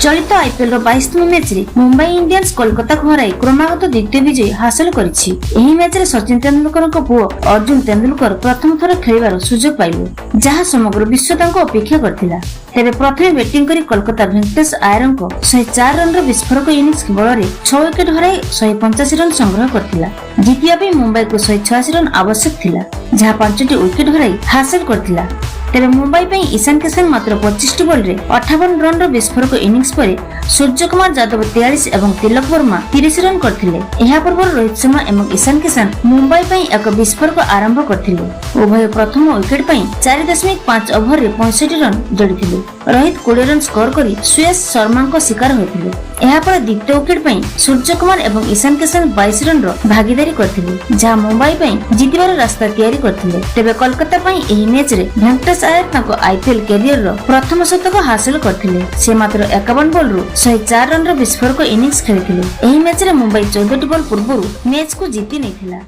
चलित IPL 22तम match रे Mumbai Indians Kolkata को हराई क्रमागत द्वितीय विजय हासिल करिछि। एही मैच रे सचिन तेंदुलकर को पुओ अर्जुन तेंदुलकर प्रथम थर खेलिबार सुजोग पाइले, जहां समग्र विश्व तांको अपेक्षा करथिला। तेरे प्रथम बैटिंग करी कोलकाता वेंकटेश आयर को 104 रन विस्फोरक इनिंग्स बल 6 विकेट हराई 185 रन संग्रह करथिला। जीतिया पे मुंबई को 186 रन आवश्यक थिला, जहां 5टी विकेट हराई हासिल करथिला। तेरे मुंबई पे ईशान किशन मात्र 25 बॉल रे 58 रन विस्फोरक इनिंग्स पर सूर्य कुमार यादव 43 एवं तिलक वर्मा 30 रन करथिले। एहा पूर्व रोहित शर्मा एवं ईशान किशन मुंबई पे एक विस्फोरक आरंभ करथिले। उभय प्रथम विकेट पे 4.5 ओवर रे 65 रन जोड़िथिले। रोहित 20 रन स्कोर करी सुयश शर्मा को शिकार होइथिले। एहा पर द्वितीय विकेट पे सूर्य कुमार एवं ईशान किशन 22 रन रो भागीदारी करथिले, जहां मुंबई पे जीतिबार रास्ता तैयारी करथिले। तेबे कोलकाता पे एही मैच रे वेंकटेश आयर ताको आईपीएल कैरियर रो प्रथम शतक हासिल करथिले। से मात्र 51 बॉल रु 104 रन विस्फोरक इनिंग्स खेलिथिले। एही मैच रे मुंबई 14 बॉल पूर्व मैच को जीति नैथिला।